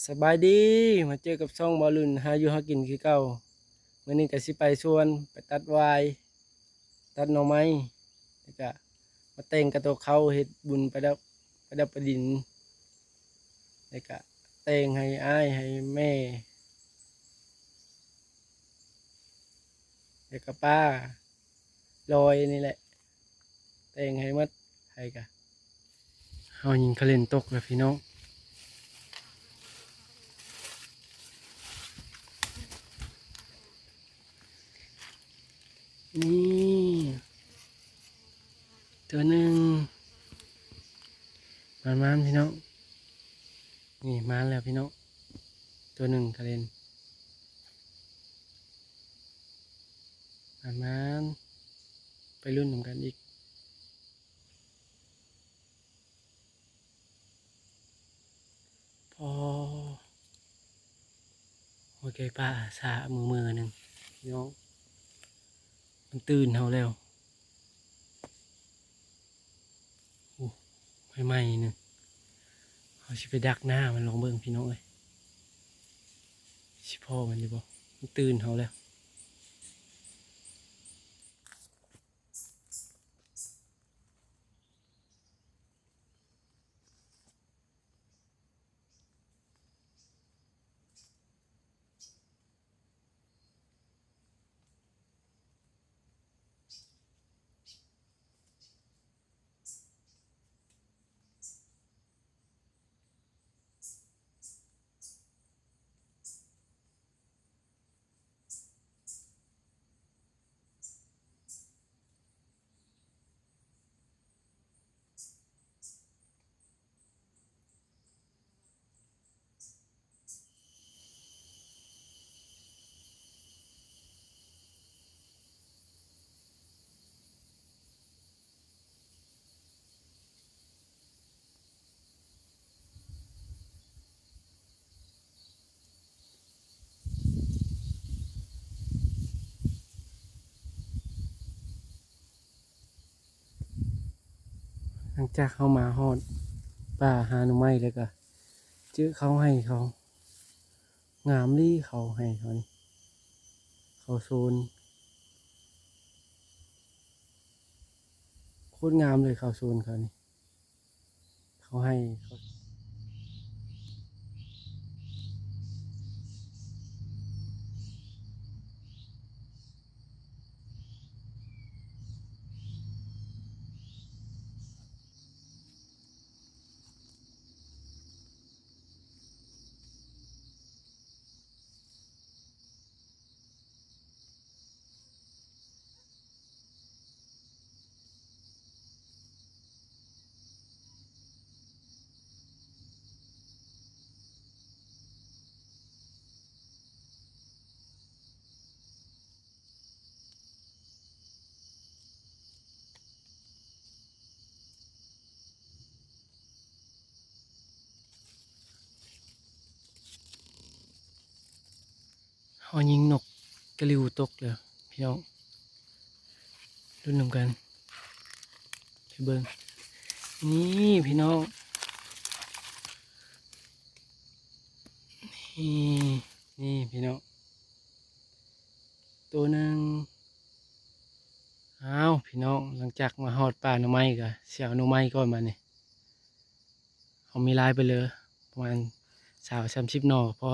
สบายดีมาเจอกับช่องบอลลุนหาอยู่หากินคือเก่ามื้อนี้ก็สิไปสวนไปตัดวายตัดหน่อไม้แล้วก็มาแต่งกระโตกเขาเฮ็ดบุญประดับประดินแล้วก็แต่งให้อ้ายให้แม่แล้วก็ป้าลอยนี่แหละแต่งให้หมดให้ก็เฮายิงเขาเล่นตกแล้วพี่น้องนี่ตัวหนึงมันพี่น้องนี่มาแล้วพี่น้องตัวหนึ่งเขาเล่นมันไปรุ่นเหมือนกันอีกพอโอเคป้าสามือหนึ่งพี่น้องมันตื่นเฮาแล้วโอ้ไม่ไหม้หนึ่งเขาสิไปดักหน้ามันลองเบิ่งพี่น้องเอ้ยสิพ่อมันอยู่บ่มันตื่นเฮาแล้วหลังจากเข้ามาฮอดป่าหาหน่อไม้แล้วก็เจอเขาให้เขางามลี่เขาให้เขานี่เขาโซนโคตรงามเลยเขาโซนเขานี่เขาให้เขา เขายิงนกกระลิวตกเลยพี่น้องรุ่นนำกันไปเบิ้งนี่พี่น้องนี่นี่พี่น้องตัวหนึ่งอ้าวพี่น้องหลังจากมาหอดป่าหน่อไม้ก็เสียวหน่อไม้ก่อนมาเนี่ยเขามีลายไปเลยประมาณ30 หน่อพอ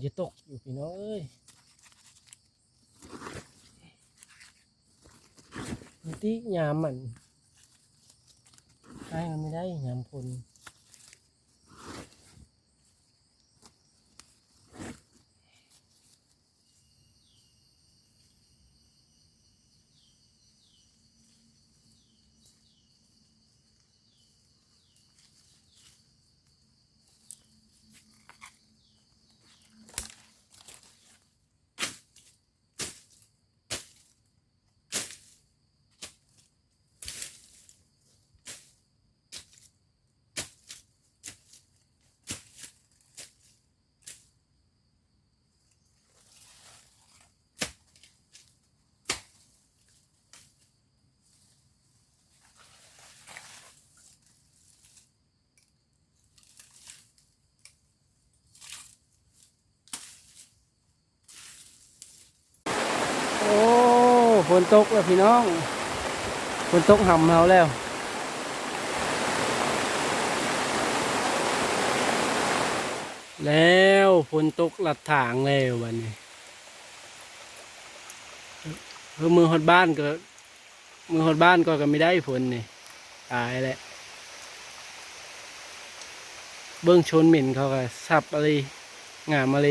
จะตกอยู่พี่น้องเอ้ยนี่ติยามมันใช้มันไม่ได้ยามพลโอ้ฝนตกแล้วพี่น้องฝนตกห่ำเราแล้วแล้วฝนตกหลัดถางแล้ววันนี้มือหดบ้านก็มือหดบ้านก็ไม่ได้ฝนนี่ตายแหละเบื้องชนเหม็นเขาก็สับอะไรงามอะไร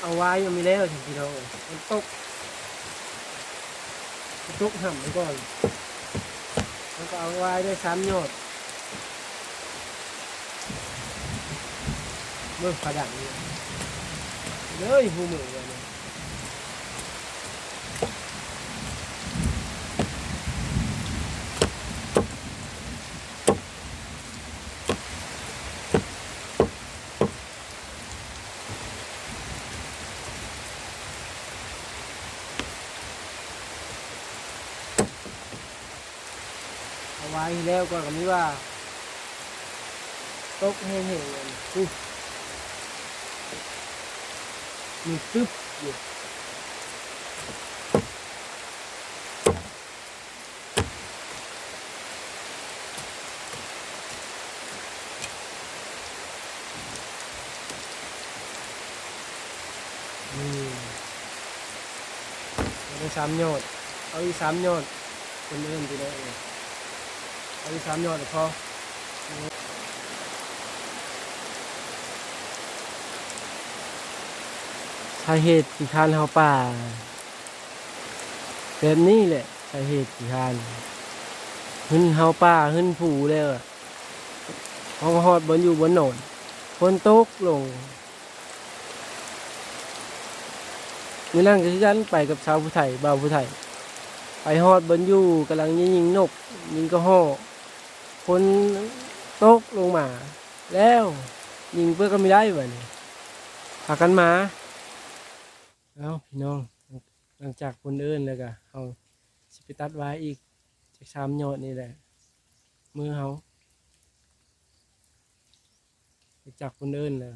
เอาไว้ยังไม่แล้วถึงพี่น้องมันตกห่ำไปก่อนแล้วก็เอาไว้ได้3 ยอดเมื่อขดังนี่เลยหูมือเลยเอาไว้แล้วก็กับนี้ว่าตกแห้งๆเลยมีตึ๊บอยู่นี่เอาได้3 ยอดเอาอีก3 ยอดคนเอื่นไปเลยเอาอีก3 ยอดพอสาเหตุที่คานเฮาป่าแบบนี้แหละสาเหตุที่คานหึ่นเฮาป่าหึ่นผูแล้วอะพอมาฮอดบนอยู่บนโหนนฝนตกลงมื้อนั้นก็คือกันไปกับชาวผู้ไทยบ่าวผู้ไทยไปฮอดบนอยู่กำลังยิงนกยิงกระห้อฝนตกลงมาแล้วยิงเพื่อก็ไม่ได้บัดนี้พากันมาเอ้าพี่น้องหลังจากคนเอิ้นแล้วก็เอาสิไปตัดไว้อีกจาก3 ยอดนี่แหละมือเฮาจากคนเอิ้นแล้ว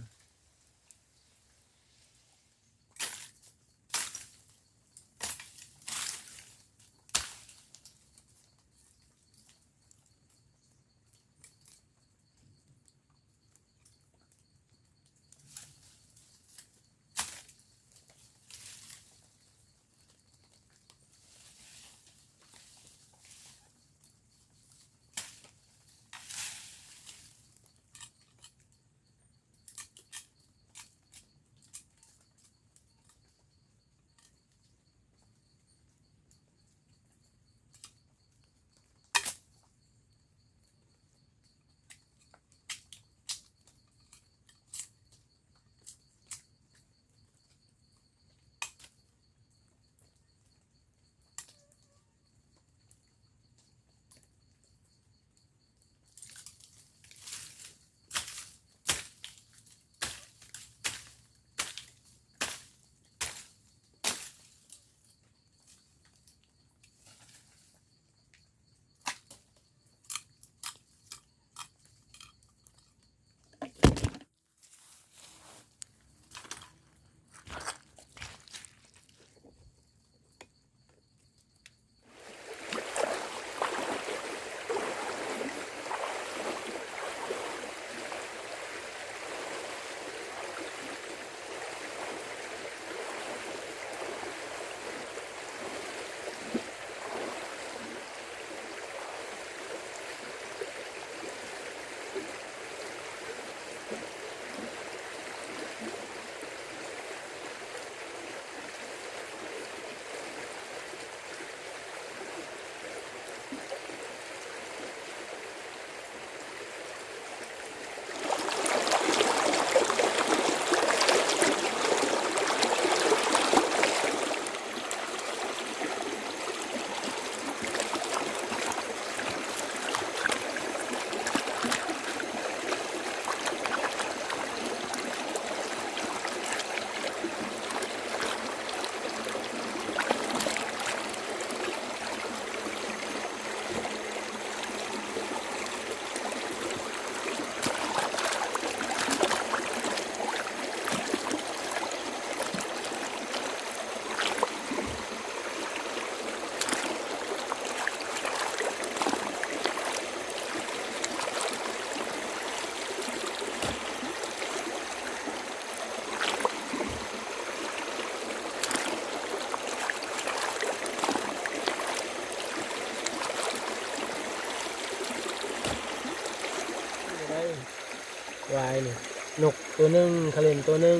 ตัวหนึ่งขลิ่นตัวหนึ่ง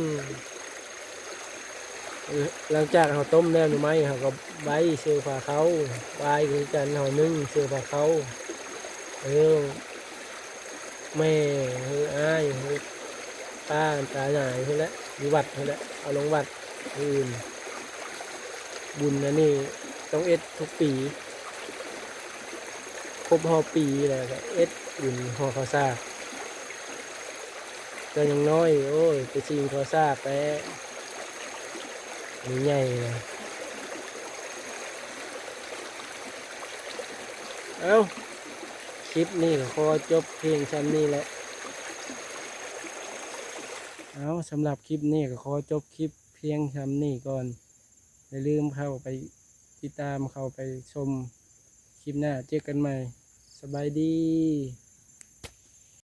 หลังจากเราต้มแล้วหรือไม่เราก็ใบเสือผ่าเขาใบคือกันเรานึ่งเสือผ่าเขาเออแม่เฮ้ยอ้ายเฮ้ยป้าตาใหญ่เท่านั้นมีวัดเท่านั้นเอาลงวัดอื่นบุญนะนี่ต้องเอ็ดทุกปีครบปีแล้วก็เอ็ดบุญห่อข้าวสากก็ยังน้อยโอ้ยไปชิงข้าวสากไปนี่ใหญ่เลยเอ้าคลิปนี้ก็ขอจบเพียงชั้นนี้แหละเอาสำหรับคลิปนี้ก็ขอจบคลิปเพียงชั้นนี้ก่อนอย่าลืมเข้าไปติดตามเข้าไปชมคลิปหน้าเจอกันใหม่สบายดี